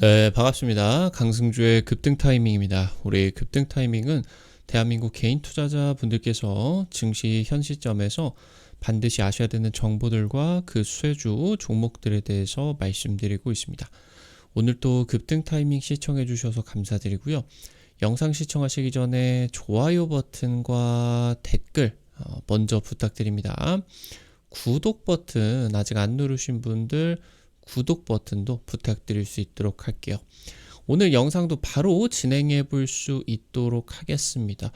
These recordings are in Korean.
네, 반갑습니다. 강승주의 급등 타이밍입니다. 우리 급등 타이밍은 대한민국 개인 투자자분들께서 증시 현 시점에서 반드시 아셔야 되는 정보들과 그 수혜주 종목들에 대해서 말씀드리고 있습니다. 오늘 또 급등 타이밍 시청해 주셔서 감사드리고요. 영상 시청하시기 전에 좋아요 버튼과 댓글 먼저 부탁드립니다. 구독 버튼 아직 안 누르신 분들 구독 버튼도 부탁드릴 수 있도록 할게요. 오늘 영상도 바로 진행해 볼 수 있도록 하겠습니다.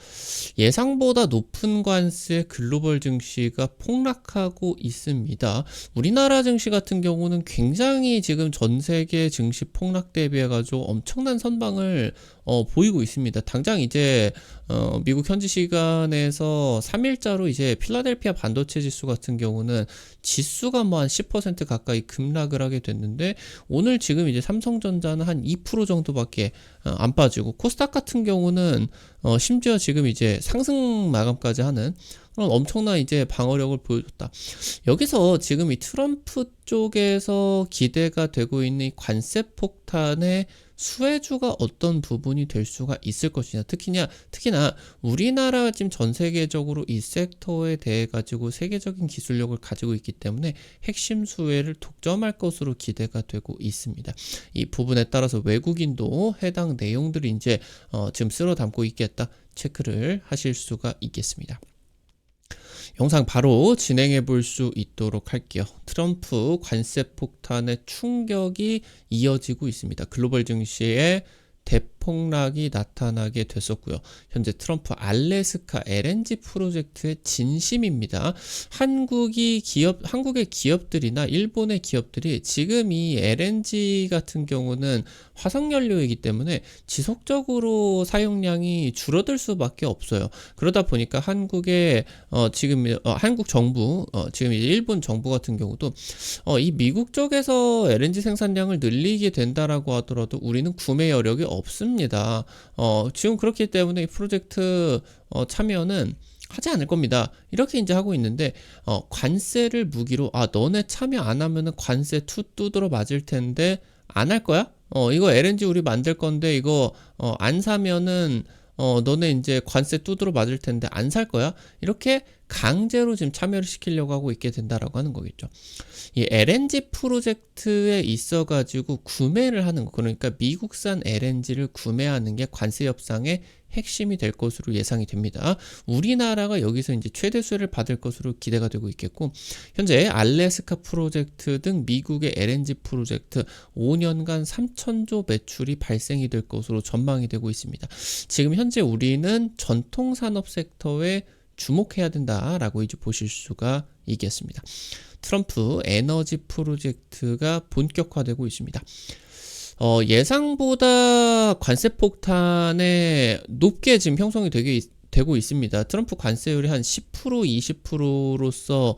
예상보다 높은 관세 글로벌 증시가 폭락하고 있습니다. 우리나라 증시 같은 경우는 굉장히 지금 전 세계 증시 폭락 대비해 가지고 엄청난 선방을 보이고 있습니다. 당장 이제 미국 현지 시간에서 3일자로 이제 필라델피아 반도체 지수 같은 경우는 지수가 뭐 한 10% 가까이 급락을 하게 됐는데, 오늘 지금 이제 삼성전자는 한 2% 정도밖에 안 빠지고, 코스닥 같은 경우는 심지어 지금 이제 상승 마감까지 하는 그런 엄청난 이제 방어력을 보여줬다. 여기서 지금 이 트럼프 쪽에서 기대가 되고 있는 이 관세 폭탄의 수혜주가 어떤 부분이 될 수가 있을 것이냐. 특히나 우리나라 지금 전 세계적으로 이 섹터에 대해 가지고 세계적인 기술력을 가지고 있기 때문에 핵심 수혜를 독점할 것으로 기대가 되고 있습니다. 이 부분에 따라서 외국인도 해당 내용들이 이제 지금 쓸어 담고 있겠다 체크를 하실 수가 있겠습니다. 영상 바로 진행해 볼 수 있도록 할게요. 트럼프 관세 폭탄의 충격이 이어지고 있습니다. 글로벌 증시에 대폭락이 나타나게 됐었고요. 현재 트럼프 알래스카 LNG 프로젝트의 진심입니다. 한국의 기업들이나 일본의 기업들이 지금 이 LNG 같은 경우는 화석연료이기 때문에 지속적으로 사용량이 줄어들 수밖에 없어요. 그러다 보니까 한국의 한국 정부, 지금 일본 정부 같은 경우도 이 미국 쪽에서 LNG 생산량을 늘리게 된다라고 하더라도 우리는 구매 여력이 없습니다. 지금 그렇기 때문에 이 프로젝트 참여는 하지 않을 겁니다. 이렇게 이제 하고 있는데, 관세를 무기로 너네 참여 안 하면은 관세 두드러 맞을 텐데 안 할 거야? 이거 LNG 우리 만들 건데 이거 안 사면은 너네 이제 관세 두드러 맞을 텐데 안 살 거야? 이렇게 강제로 지금 참여를 시키려고 하고 있게 된다라고 하는 거겠죠. 이 LNG 프로젝트에 있어가지고 구매를 하는 거, 그러니까 미국산 LNG를 구매하는 게 관세 협상의 핵심이 될 것으로 예상이 됩니다. 우리나라가 여기서 이제 최대 수혜를 받을 것으로 기대가 되고 있겠고, 현재 알래스카 프로젝트 등 미국의 LNG 프로젝트 5년간 3천조 매출이 발생이 될 것으로 전망이 되고 있습니다. 지금 현재 우리는 전통산업 섹터에 주목해야 된다라고 이제 보실 수가 있겠습니다. 트럼프 에너지 프로젝트가 본격화되고 있습니다. 예상보다 관세 폭탄에 높게 지금 형성이 되고 있습니다. 트럼프 관세율이 한 10% 20%로서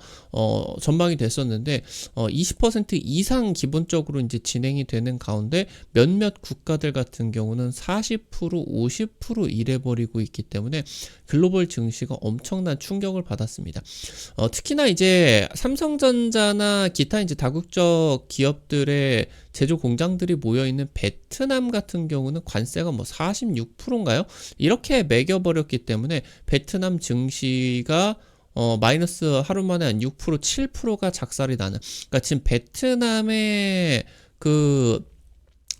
전망이 됐었는데 20% 이상 기본적으로 이제 진행이 되는 가운데 몇몇 국가들 같은 경우는 40% 50% 이래버리고 있기 때문에 글로벌 증시가 엄청난 충격을 받았습니다. 특히나 이제 삼성전자나 기타 이제 다국적 기업들의 제조 공장들이 모여 있는 베트남 같은 경우는 관세가 뭐 46%인가요? 이렇게 매겨버렸기 때문에 베트남 증시가 마이너스 하루 만에 한 6% 7%가 작살이 나는, 그러니까 지금 베트남의 그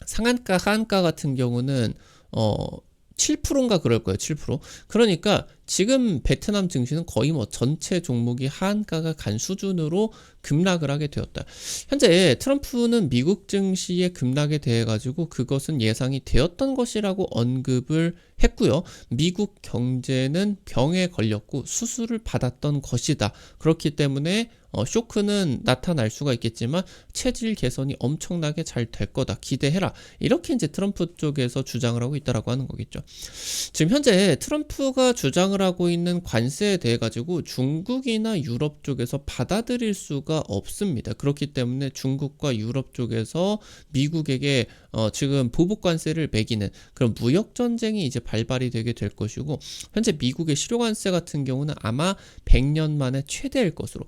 상한가 하한가 같은 경우는 7%인가 그럴 거예요. 7%. 그러니까 지금 베트남 증시는 거의 뭐 전체 종목이 하한가가 간 수준으로 급락을 하게 되었다. 현재 트럼프는 미국 증시의 급락에 대해 가지고 그것은 예상이 되었던 것이라고 언급을 했고요. 미국 경제는 병에 걸렸고 수술을 받았던 것이다. 그렇기 때문에 쇼크는 나타날 수가 있겠지만 체질 개선이 엄청나게 잘 될 거다. 기대해라. 이렇게 이제 트럼프 쪽에서 주장을 하고 있다라고 하는 거겠죠. 지금 현재 트럼프가 주장을 하고 있는 관세에 대해 가지고 중국이나 유럽 쪽에서 받아들일 수가 없습니다. 그렇기 때문에 중국과 유럽 쪽에서 미국에게 지금 보복 관세를 매기는 그런 무역 전쟁이 이제 발발이 되게 될 것이고, 현재 미국의 실효 관세 같은 경우는 아마 100년 만에 최대일 것으로,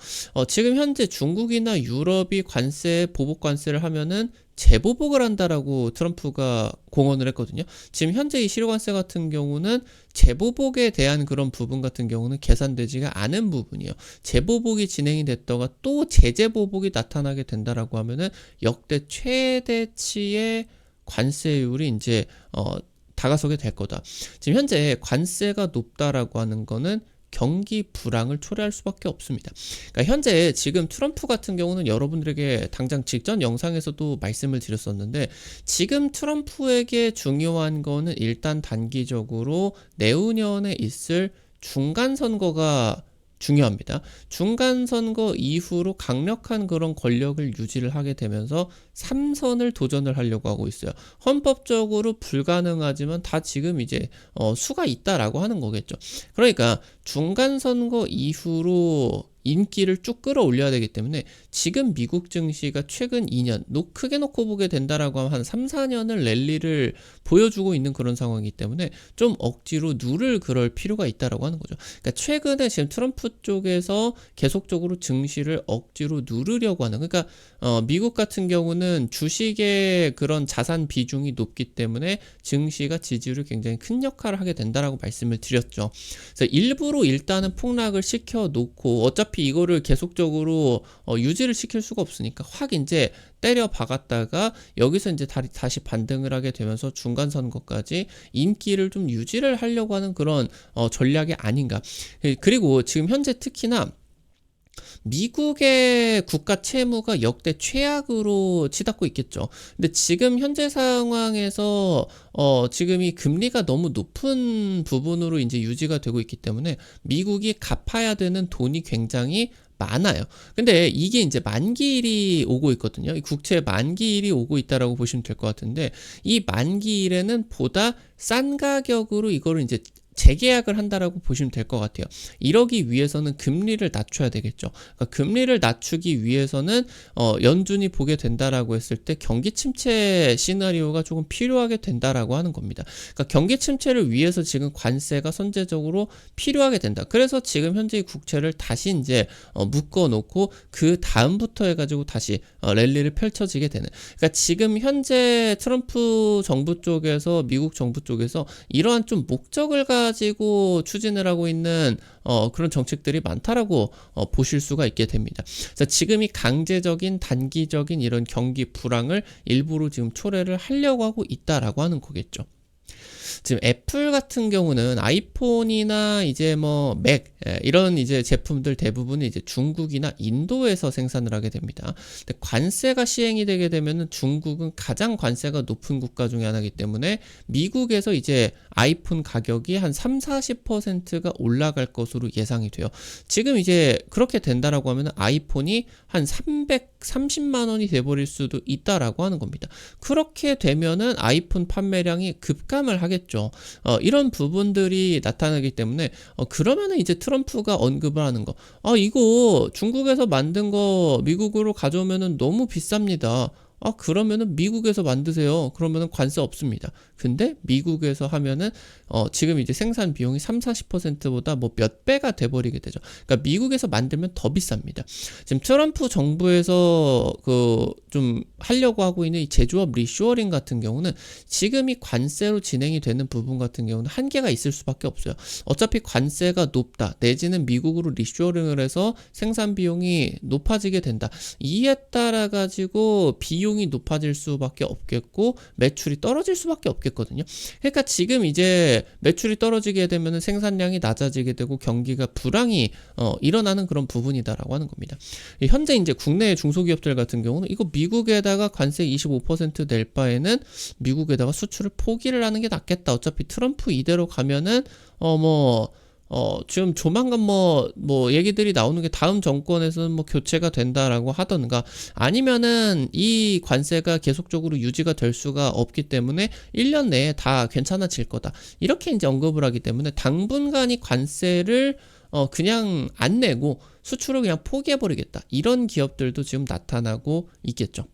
지금 현재 중국이나 유럽이 보복 관세를 하면은 재보복을 한다라고 트럼프가 공언을 했거든요. 지금 현재 이 실효관세 같은 경우는 재보복에 대한 그런 부분 같은 경우는 계산되지가 않은 부분이에요. 재보복이 진행이 됐다가 또 재재보복이 나타나게 된다라고 하면은 역대 최대치의 관세율이 이제 다가서게 될 거다. 지금 현재 관세가 높다라고 하는 거는 경기 불황을 초래할 수밖에 없습니다. 그러니까 현재 지금 트럼프 같은 경우는 여러분들에게 당장 직전 영상에서도 말씀을 드렸었는데, 지금 트럼프에게 중요한 거는 일단 단기적으로 내후년에 있을 중간선거가 중요합니다. 중간선거 이후로 강력한 그런 권력을 유지를 하게 되면서 3선을 도전을 하려고 하고 있어요. 헌법적으로 불가능하지만 다 지금 이제 수가 있다라고 하는 거겠죠. 그러니까 중간선거 이후로 인기를 쭉 끌어올려야 되기 때문에 지금 미국 증시가 최근 2년 크게 놓고 보게 된다라고 하면 한 3, 4년을 랠리를 보여주고 있는 그런 상황이기 때문에 좀 억지로 누를 그럴 필요가 있다라고 하는 거죠. 그러니까 최근에 지금 트럼프 쪽에서 계속적으로 증시를 억지로 누르려고 하는, 그러니까 미국 같은 경우는 주식의 그런 자산 비중이 높기 때문에 증시가 지지율이 굉장히 큰 역할을 하게 된다라고 말씀을 드렸죠. 그래서 일부러 일단은 폭락을 시켜놓고 어차피 이거를 계속적으로 유지를 시킬 수가 없으니까 확 이제 때려 박았다가 여기서 이제 다시 반등을 하게 되면서 중간선거까지 인기를 좀 유지를 하려고 하는 그런 전략이 아닌가. 그리고 지금 현재 특히나 미국의 국가 채무가 역대 최악으로 치닫고 있겠죠. 근데 지금 현재 상황에서 지금 이 금리가 너무 높은 부분으로 이제 유지가 되고 있기 때문에 미국이 갚아야 되는 돈이 굉장히 많아요. 근데 이게 이제 만기일이 오고 있거든요. 이 국채 만기일이 오고 있다라고 보시면 될 것 같은데, 이 만기일에는 보다 싼 가격으로 이거를 이제 재계약을 한다라고 보시면 될 것 같아요. 이러기 위해서는 금리를 낮춰야 되겠죠. 그러니까 금리를 낮추기 위해서는 연준이 보게 된다라고 했을 때 경기 침체 시나리오가 조금 필요하게 된다라고 하는 겁니다. 그러니까 경기 침체를 위해서 지금 관세가 선제적으로 필요하게 된다. 그래서 지금 현재 국채를 다시 이제 묶어 놓고 그 다음부터 해가지고 다시 랠리를 펼쳐지게 되는. 그러니까 지금 현재 트럼프 정부 쪽에서, 미국 정부 쪽에서 이러한 좀 목적을 가지고 추진을 하고 있는 그런 정책들이 많다라고 보실 수가 있게 됩니다. 그래서 지금 이 강제적인 단기적인 이런 경기 불황을 일부러 지금 초래를 하려고 하고 있다라고 하는 거겠죠. 지금 애플 같은 경우는 아이폰이나 이제 뭐 맥 이런 이제 제품들 대부분 이제 중국이나 인도에서 생산을 하게 됩니다. 근데 관세가 시행이 되게 되면은 중국은 가장 관세가 높은 국가 중에 하나이기 때문에 미국에서 이제 아이폰 가격이 한 30-40%가 올라갈 것으로 예상이 돼요. 지금 이제 그렇게 된다라고 하면은 아이폰이 한 330만 원이 돼버릴 수도 있다라고 하는 겁니다. 그렇게 되면은 아이폰 판매량이 급감을 하겠죠. 이런 부분들이 나타나기 때문에 그러면은 이제 트럼프가 언급을 하는 거, 이거 중국에서 만든 거 미국으로 가져오면은 너무 비쌉니다. 그러면은 미국에서 만드세요. 그러면은 관세 없습니다. 근데 미국에서 하면은 지금 이제 생산 비용이 30-40%보다 뭐 몇 배가 돼버리게 되죠. 그러니까 미국에서 만들면 더 비쌉니다. 지금 트럼프 정부에서 좀 하려고 하고 있는 이 제조업 리쇼어링 같은 경우는 지금 이 관세로 진행이 되는 부분 같은 경우는 한계가 있을 수밖에 없어요. 어차피 관세가 높다, 내지는 미국으로 리쇼어링을 해서 생산 비용이 높아지게 된다. 이에 따라 가지고 비용이 높아질 수밖에 없겠고 매출이 떨어질 수밖에 없겠거든요. 그러니까 지금 이제 매출이 떨어지게 되면 생산량이 낮아지게 되고 경기가 불황이 일어나는 그런 부분이다라고 하는 겁니다. 현재 이제 국내 중소기업들 같은 경우는 이거 미국에다가 관세 25% 낼 바에는 미국에다가 수출을 포기를 하는 게 낫겠다. 어차피 트럼프 이대로 가면은 지금 조만간 뭐 얘기들이 나오는 게 다음 정권에서는 뭐 교체가 된다라고 하던가, 아니면은 이 관세가 계속적으로 유지가 될 수가 없기 때문에 1년 내에 다 괜찮아질 거다. 이렇게 이제 언급을 하기 때문에 당분간 이 관세를 그냥 안 내고 수출을 그냥 포기해버리겠다. 이런 기업들도 지금 나타나고 있겠죠.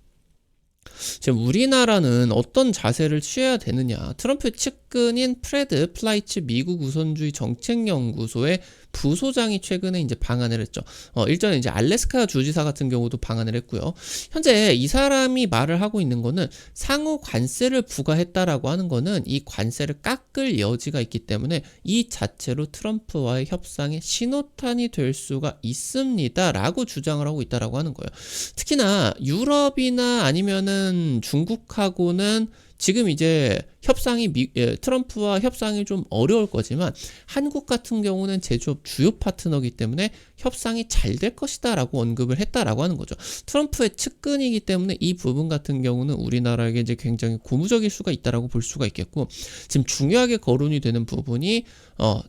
지금 우리나라는 어떤 자세를 취해야 되느냐. 트럼프 측근인 플라이츠 미국 우선주의 정책연구소의 부소장이 최근에 이제 방한을 했죠. 일전에 이제 알래스카 주지사 같은 경우도 방한을 했고요. 현재 이 사람이 말을 하고 있는 거는 상호 관세를 부과했다라고 하는 거는 이 관세를 깎을 여지가 있기 때문에 이 자체로 트럼프와의 협상의 신호탄이 될 수가 있습니다라고 주장을 하고 있다라고 하는 거예요. 특히나 유럽이나 아니면은 중국하고는 지금 이제 트럼프와 협상이 좀 어려울 거지만 한국 같은 경우는 제조업 주요 파트너이기 때문에 협상이 잘 될 것이다 라고 언급을 했다라고 하는 거죠. 트럼프의 측근이기 때문에 이 부분 같은 경우는 우리나라에게 이제 굉장히 고무적일 수가 있다라고 볼 수가 있겠고, 지금 중요하게 거론이 되는 부분이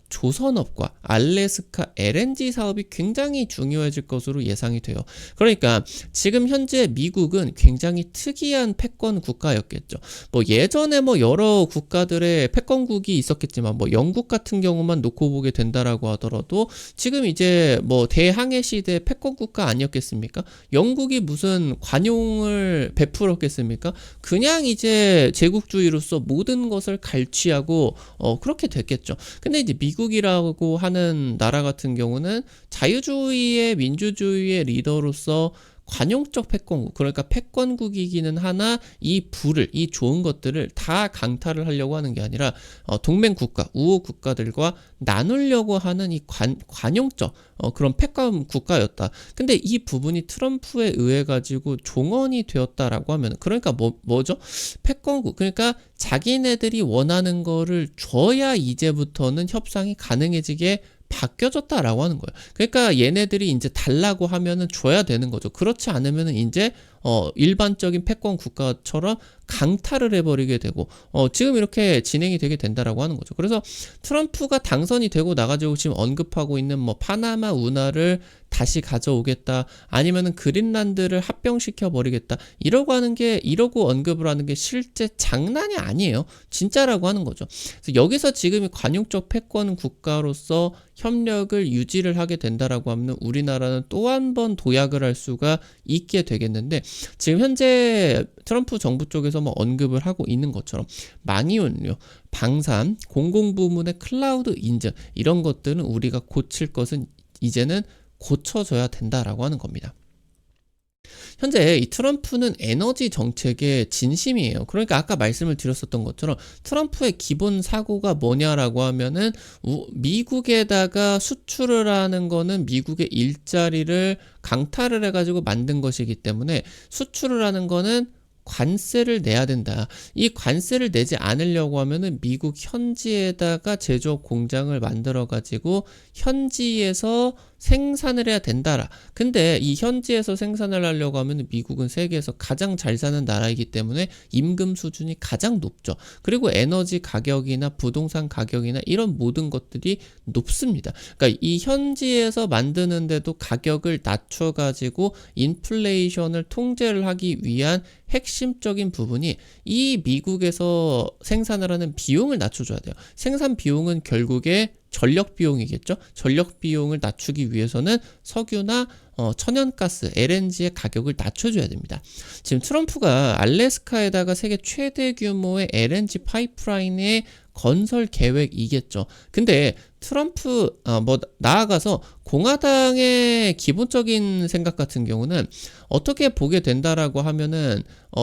조선업과 알래스카 LNG 사업이 굉장히 중요해질 것으로 예상이 돼요. 그러니까 지금 현재 미국은 굉장히 특이한 패권 국가였겠죠. 뭐 예전에 뭐 여러 국가들의 패권국이 있었겠지만 뭐 영국 같은 경우만 놓고 보게 된다라고 하더라도 지금 이제 뭐 대항해 시대 패권국가 아니었겠습니까? 영국이 무슨 관용을 베풀었겠습니까? 그냥 이제 제국주의로서 모든 것을 갈취하고 그렇게 됐겠죠. 근데 이제 미국이라고 하는 나라 같은 경우는 자유주의의 민주주의의 리더로서 관용적 패권국, 그러니까 패권국이기는 하나 이 좋은 것들을 다 강탈을 하려고 하는 게 아니라 동맹 국가, 우호 국가들과 나누려고 하는 이 관용적 그런 패권 국가였다. 근데 이 부분이 트럼프에 의해 가지고 종언이 되었다라고 하면, 그러니까 뭐죠? 패권국, 그러니까 자기네들이 원하는 거를 줘야 이제부터는 협상이 가능해지게 바뀌어졌다라고 하는 거예요. 그러니까 얘네들이 이제 달라고 하면은 줘야 되는 거죠. 그렇지 않으면은 이제 일반적인 패권 국가처럼 강탈을 해버리게 되고 지금 이렇게 진행이 되게 된다라고 하는 거죠. 그래서 트럼프가 당선이 되고 나가지고 지금 언급하고 있는 뭐 파나마 운하를 다시 가져오겠다, 아니면은 그린란드를 합병시켜 버리겠다, 이러고 언급을 하는 게 실제 장난이 아니에요. 진짜라고 하는 거죠. 그래서 여기서 지금 이 관용적 패권 국가로서 협력을 유지를 하게 된다라고 하면 우리나라는 또 한 번 도약을 할 수가 있게 되겠는데, 지금 현재 트럼프 정부 쪽에서 뭐 언급을 하고 있는 것처럼 망이운료, 방산, 공공부문의 클라우드 인증, 이런 것들은 우리가 고칠 것은 이제는 고쳐져야 된다라고 하는 겁니다. 현재 이 트럼프는 에너지 정책의 진심이에요. 그러니까 아까 말씀을 드렸었던 것처럼 트럼프의 기본 사고가 뭐냐라고 하면은 미국에다가 수출을 하는 거는 미국의 일자리를 강탈을 해가지고 만든 것이기 때문에 수출을 하는 거는 관세를 내야 된다. 이 관세를 내지 않으려고 하면은 미국 현지에다가 제조업 공장을 만들어 가지고 현지에서 생산을 해야 된다라. 근데 이 현지에서 생산을 하려고 하면 미국은 세계에서 가장 잘 사는 나라이기 때문에 임금 수준이 가장 높죠. 그리고 에너지 가격이나 부동산 가격이나 이런 모든 것들이 높습니다. 그러니까 이 현지에서 만드는데도 가격을 낮춰가지고 인플레이션을 통제를 하기 위한 핵심적인 부분이 이 미국에서 생산을 하는 비용을 낮춰줘야 돼요. 생산 비용은 결국에 전력 비용이겠죠. 전력 비용을 낮추기 위해서는 석유나 천연가스, LNG의 가격을 낮춰줘야 됩니다. 지금 트럼프가 알래스카에다가 세계 최대 규모의 LNG 파이프라인의 건설 계획이겠죠. 근데 트럼프 나아가서 공화당의 기본적인 생각 같은 경우는 어떻게 보게 된다라고 하면은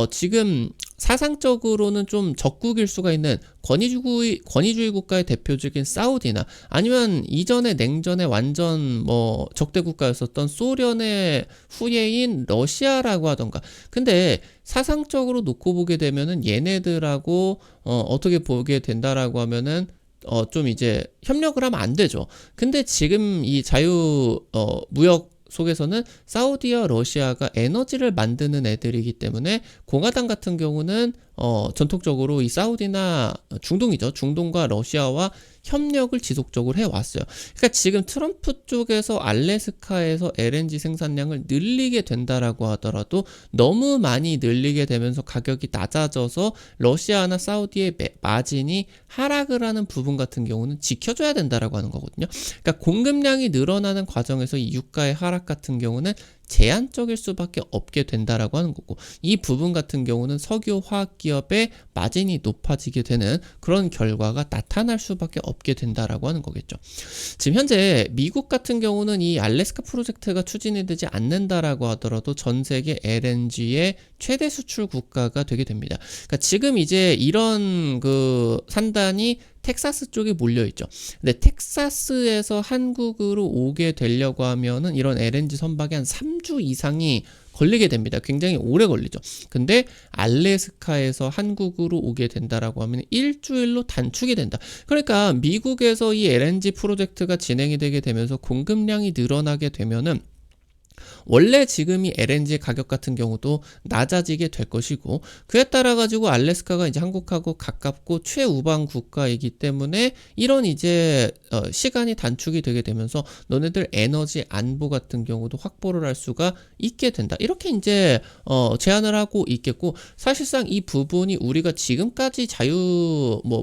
지금 사상적으로는 좀 적국일 수가 있는 권위주의 국가의 대표적인 사우디나 아니면 이전에 냉전에 완전 적대 국가였었던 소련의 후예인 러시아라고 하던가. 근데 사상적으로 놓고 보게 되면은 얘네들하고 어떻게 보게 된다라고 하면은 좀 이제 협력을 하면 안 되죠. 근데 지금 이 무역 속에서는 사우디와 러시아가 에너지를 만드는 애들이기 때문에 공화당 같은 경우는 전통적으로 이 사우디나 중동이죠. 중동과 러시아와 협력을 지속적으로 해왔어요. 그러니까 지금 트럼프 쪽에서 알래스카에서 LNG 생산량을 늘리게 된다라고 하더라도 너무 많이 늘리게 되면서 가격이 낮아져서 러시아나 사우디의 마진이 하락을 하는 부분 같은 경우는 지켜줘야 된다라고 하는 거거든요. 그러니까 공급량이 늘어나는 과정에서 이 유가의 하락 같은 경우는 제한적일 수밖에 없게 된다라고 하는 거고, 이 부분 같은 경우는 석유 화학 기업의 마진이 높아지게 되는 그런 결과가 나타날 수밖에 없게 된다라고 하는 거겠죠. 지금 현재 미국 같은 경우는 이 알래스카 프로젝트가 추진이 되지 않는다라고 하더라도 전 세계 LNG의 최대 수출 국가가 되게 됩니다. 그러니까 지금 이제 이런 그 산단이 텍사스 쪽에 몰려있죠. 근데 텍사스에서 한국으로 오게 되려고 하면은 이런 LNG 선박이 한 3주 이상이 걸리게 됩니다. 굉장히 오래 걸리죠. 근데 알래스카에서 한국으로 오게 된다라고 하면 일주일로 단축이 된다. 그러니까 미국에서 이 LNG 프로젝트가 진행이 되게 되면서 공급량이 늘어나게 되면은 원래 지금 이 LNG 가격 같은 경우도 낮아지게 될 것이고, 그에 따라 가지고 알래스카가 이제 한국하고 가깝고 최우방 국가이기 때문에 이런 이제 시간이 단축이 되게 되면서 너네들 에너지 안보 같은 경우도 확보를 할 수가 있게 된다. 이렇게 이제 제안을 하고 있겠고, 사실상 이 부분이 우리가 지금까지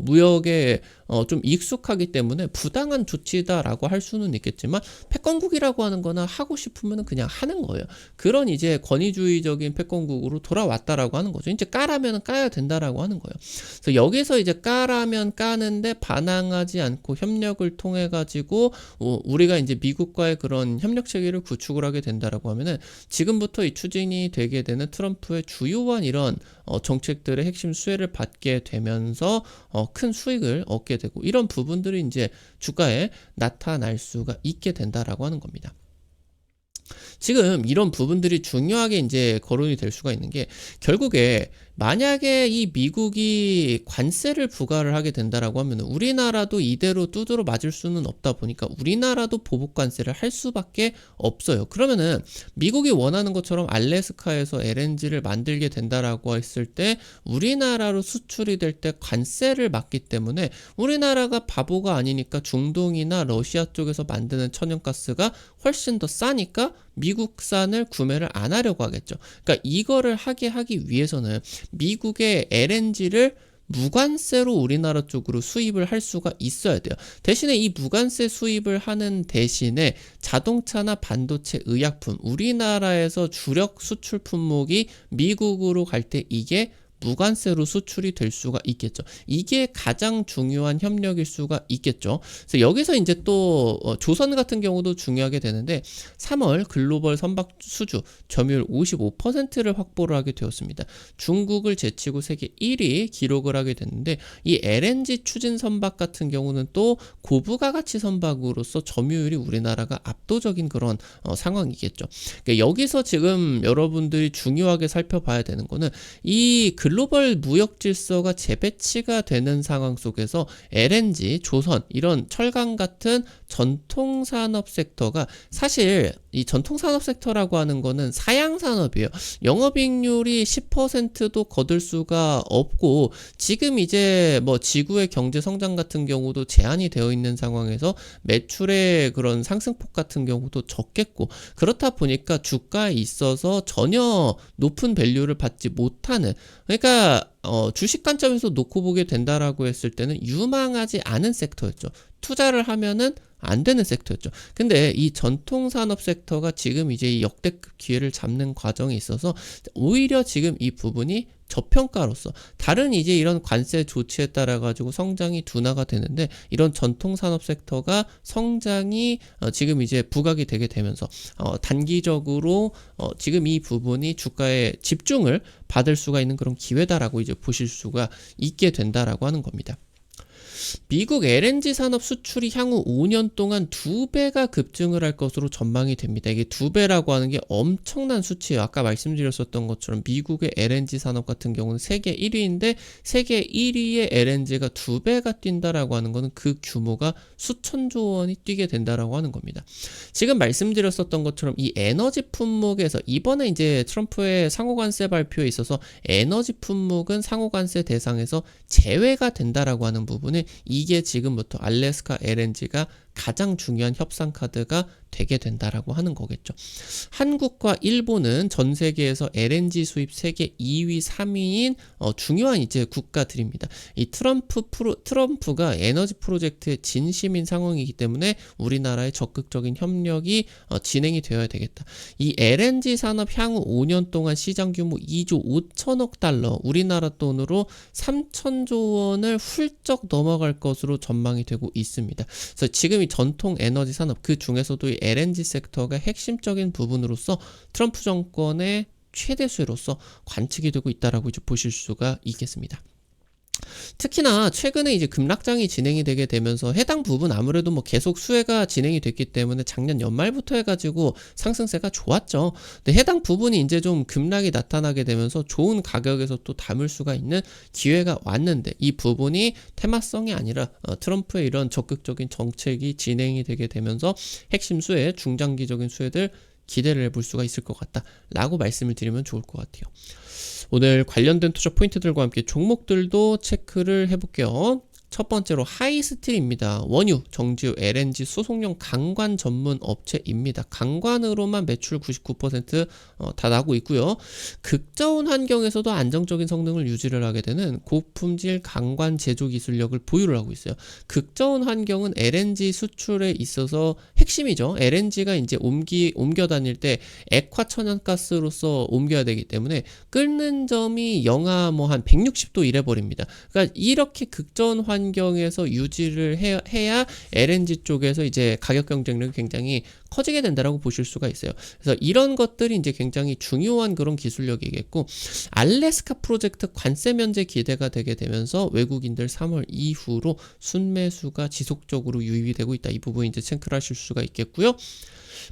무역에 좀 익숙하기 때문에 부당한 조치다라고 할 수는 있겠지만, 패권국이라고 하는 거나 하고 싶으면 그냥 하는 거예요. 그런 이제 권위주의적인 패권국으로 돌아왔다라고 하는 거죠. 이제 까라면 까야 된다라고 하는 거예요. 그래서 여기서 이제 까라면 까는데 반항하지 않고 협력을 통해 가지고 우리가 이제 미국과의 그런 협력 체계를 구축을 하게 된다라고 하면은 지금부터 이 추진이 되게 되는 트럼프의 주요한 이런 정책들의 핵심 수혜를 받게 되면서 큰 수익을 얻게 되고, 이런 부분들이 이제 주가에 나타날 수가 있게 된다라고 하는 겁니다. 지금 이런 부분들이 중요하게 이제 거론이 될 수가 있는 게, 결국에 만약에 이 미국이 관세를 부과를 하게 된다라고 하면 우리나라도 이대로 두드러 맞을 수는 없다 보니까 우리나라도 보복 관세를 할 수밖에 없어요. 그러면은 미국이 원하는 것처럼 알래스카에서 LNG를 만들게 된다라고 했을 때 우리나라로 수출이 될 때 관세를 맞기 때문에 우리나라가 바보가 아니니까 중동이나 러시아 쪽에서 만드는 천연가스가 훨씬 더 싸니까 미국산을 구매를 안 하려고 하겠죠. 그러니까 이거를 하기 위해서는 미국의 LNG를 무관세로 우리나라 쪽으로 수입을 할 수가 있어야 돼요. 대신에 이 무관세 수입을 하는 대신에 자동차나 반도체, 의약품, 우리나라에서 주력 수출 품목이 미국으로 갈 때 이게 무관세로 수출이 될 수가 있겠죠. 이게 가장 중요한 협력일 수가 있겠죠. 그래서 여기서 이제 또 조선 같은 경우도 중요하게 되는데, 3월 글로벌 선박 수주 점유율 55%를 확보를 하게 되었습니다. 중국을 제치고 세계 1위 기록을 하게 됐는데, 이 LNG 추진 선박 같은 경우는 또 고부가 가치 선박으로서 점유율이 우리나라가 압도적인 그런 상황이겠죠. 그러니까 여기서 지금 여러분들이 중요하게 살펴봐야 되는 거는, 이 글로벌 무역 질서가 재배치가 되는 상황 속에서 LNG, 조선, 이런 철강 같은 전통산업 섹터가, 사실 이 전통산업 섹터라고 하는 거는 사양산업이에요. 영업이익률이 10%도 거둘 수가 없고, 지금 이제 지구의 경제 성장 같은 경우도 제한이 되어 있는 상황에서 매출의 그런 상승폭 같은 경우도 적겠고, 그렇다 보니까 주가에 있어서 전혀 높은 밸류를 받지 못하는, 그러니까 주식 관점에서 놓고 보게 된다라고 했을 때는 유망하지 않은 섹터였죠. 투자를 하면은 안 되는 섹터였죠. 근데 이 전통산업 섹터가 지금 이제 이 역대급 기회를 잡는 과정에 있어서 오히려 지금 이 부분이 저평가로서 다른 이제 이런 관세 조치에 따라 가지고 성장이 둔화가 되는데, 이런 전통산업 섹터가 성장이 지금 이제 부각이 되게 되면서 단기적으로 지금 이 부분이 주가에 집중을 받을 수가 있는 그런 기회다라고 이제 보실 수가 있게 된다라고 하는 겁니다. 미국 LNG 산업 수출이 향후 5년 동안 2배가 급증을 할 것으로 전망이 됩니다. 이게 2배라고 하는 게 엄청난 수치예요. 아까 말씀드렸었던 것처럼 미국의 LNG 산업 같은 경우는 세계 1위인데 세계 1위의 LNG가 2배가 뛴다라고 하는 거는 그 규모가 수천조 원이 뛰게 된다라고 하는 겁니다. 지금 말씀드렸었던 것처럼 이 에너지 품목에서 이번에 이제 트럼프의 상호관세 발표에 있어서 에너지 품목은 상호관세 대상에서 제외가 된다라고 하는 부분은, 이게 지금부터 알래스카 LNG가 가장 중요한 협상 카드가 되게 된다라고 하는 거겠죠. 한국과 일본은 전 세계에서 LNG 수입 세계 2위, 3위인 중요한 이제 국가들입니다. 이 트럼프가 에너지 프로젝트에 진심인 상황이기 때문에 우리나라의 적극적인 협력이 진행이 되어야 되겠다. 이 LNG 산업 향후 5년 동안 시장 규모 2조 5천억 달러, 우리나라 돈으로 3천조 원을 훌쩍 넘어갈 것으로 전망이 되고 있습니다. 그래서 지금 이 전통 에너지 산업 그 중에서도 이 LNG 섹터가 핵심적인 부분으로서 트럼프 정권의 최대 수혜로서 관측이 되고 있다라고 이제 보실 수가 있겠습니다. 특히나 최근에 이제 급락장이 진행이 되게 되면서 해당 부분 아무래도 뭐 계속 수혜가 진행이 됐기 때문에 작년 연말부터 해가지고 상승세가 좋았죠. 근데 해당 부분이 이제 좀 급락이 나타나게 되면서 좋은 가격에서 또 담을 수가 있는 기회가 왔는데 이 부분이 테마성이 아니라 트럼프의 이런 적극적인 정책이 진행이 되게 되면서 핵심 수혜, 중장기적인 수혜들 기대를 해볼 수가 있을 것 같다라고 말씀을 드리면 좋을 것 같아요. 오늘 관련된 투자 포인트들과 함께 종목들도 체크를 해볼게요. 첫 번째로 하이스틸입니다. 원유, 정지유, LNG 수송용 강관 전문 업체입니다. 강관으로만 매출 99%다 나고 있고요. 극저온 환경에서도 안정적인 성능을 유지를 하게 되는 고품질 강관 제조 기술력을 보유를 하고 있어요. 극저온 환경은 LNG 수출에 있어서 핵심이죠. LNG가 이제 옮겨 다닐 때 액화천연가스로서 옮겨야 되기 때문에 끓는 점이 영하 뭐 한 160도 이래 버립니다. 그러니까 이렇게 극저온 환경에서 유지를 해야 LNG 쪽에서 이제 가격 경쟁력이 굉장히 커지게 된다라고 보실 수가 있어요. 그래서 이런 것들이 이제 굉장히 중요한 그런 기술력이겠고, 알래스카 프로젝트 관세 면제 기대가 되게 되면서 외국인들 3월 이후로 순매수가 지속적으로 유입이 되고 있다. 이 부분 이제 체크를 하실 수가 있겠고요.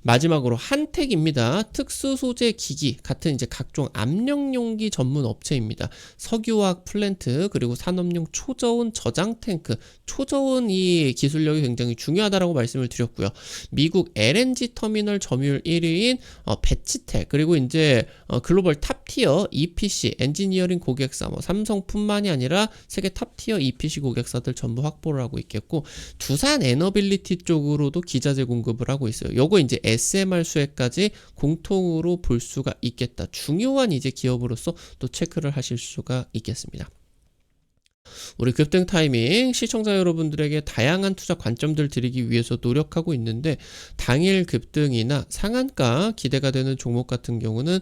마지막으로 한택입니다. 특수 소재 기기 같은 이제 각종 압력 용기 전문 업체입니다. 석유화학 플랜트 그리고 산업용 초저온 저장 탱크, 초저온 이 기술력이 굉장히 중요하다라고 말씀을 드렸고요. 미국 LNG 터미널 점유율 1위인 배치텍 그리고 이제 글로벌 탑티어 EPC 엔지니어링 고객사 뭐 삼성뿐만이 아니라 세계 탑티어 EPC 고객사들 전부 확보를 하고 있겠고, 두산 에너빌리티 쪽으로도 기자재 공급을 하고 있어요. 요거 이제 SMR 수혜까지 공통으로 볼 수가 있겠다. 중요한 이제 기업으로서 또 체크를 하실 수가 있겠습니다. 우리 급등 타이밍 시청자 여러분들에게 다양한 투자 관점들 드리기 위해서 노력하고 있는데, 당일 급등이나 상한가 기대가 되는 종목 같은 경우는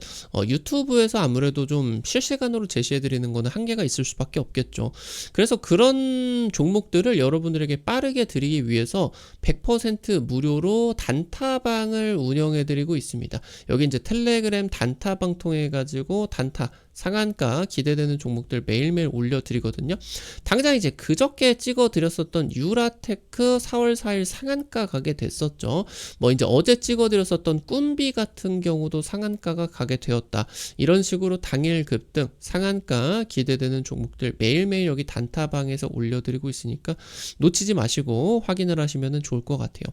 유튜브에서 아무래도 좀 실시간으로 제시해 드리는 거는 한계가 있을 수밖에 없겠죠. 그래서 그런 종목들을 여러분들에게 빠르게 드리기 위해서 100% 무료로 단타방을 운영해 드리고 있습니다. 여기 이제 텔레그램 단타방 통해 가지고 단타 상한가 기대되는 종목들 매일매일 올려드리거든요. 당장 이제 그저께 찍어드렸었던 유라테크 4월 4일 상한가 가게 됐었죠. 뭐 이제 어제 찍어드렸었던 꿈비 같은 경우도 상한가가 가게 되었다. 이런 식으로 당일 급등 상한가 기대되는 종목들 매일매일 여기 단타방에서 올려드리고 있으니까 놓치지 마시고 확인을 하시면 좋을 것 같아요.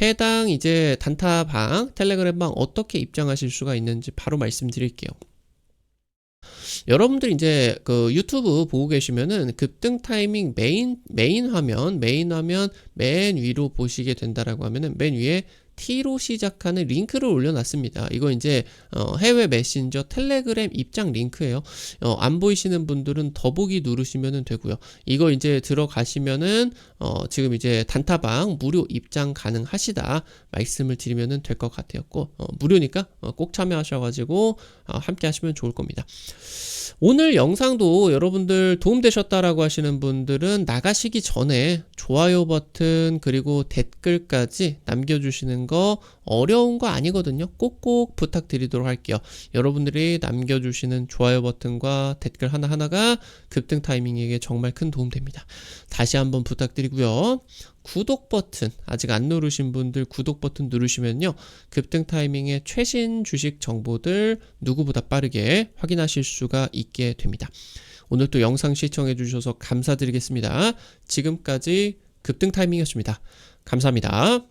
해당 이제 단타방 텔레그램방 어떻게 입장하실 수가 있는지 바로 말씀드릴게요. 여러분들 이제 그 유튜브 보고 계시면은 급등 타이밍 메인 화면 맨 위로 보시게 된다라고 하면은 맨 위에 T로 시작하는 링크를 올려놨습니다. 이거 이제 해외 메신저 텔레그램 입장 링크예요. 안 보이시는 분들은 더보기 누르시면 되고요. 이거 이제 들어가시면은 지금 이제 단타방 무료 입장 가능하시다 말씀을 드리면 될 것 같아요. 꼭 무료니까 꼭 참여하셔가지고 함께 하시면 좋을 겁니다. 오늘 영상도 여러분들 도움되셨다라고 하시는 분들은 나가시기 전에 좋아요 버튼 그리고 댓글까지 남겨주시는 거 어려운 거 아니거든요. 꼭꼭 부탁드리도록 할게요. 여러분들이 남겨주시는 좋아요 버튼과 댓글 하나하나가 급등 타이밍에게 정말 큰 도움 됩니다. 다시 한번 부탁드리고요. 구독 버튼 아직 안 누르신 분들 구독 버튼 누르시면요, 급등 타이밍의 최신 주식 정보들 누구보다 빠르게 확인하실 수가 있게 됩니다. 오늘 또 영상 시청해 주셔서 감사드리겠습니다. 지금까지 급등 타이밍이었습니다. 감사합니다.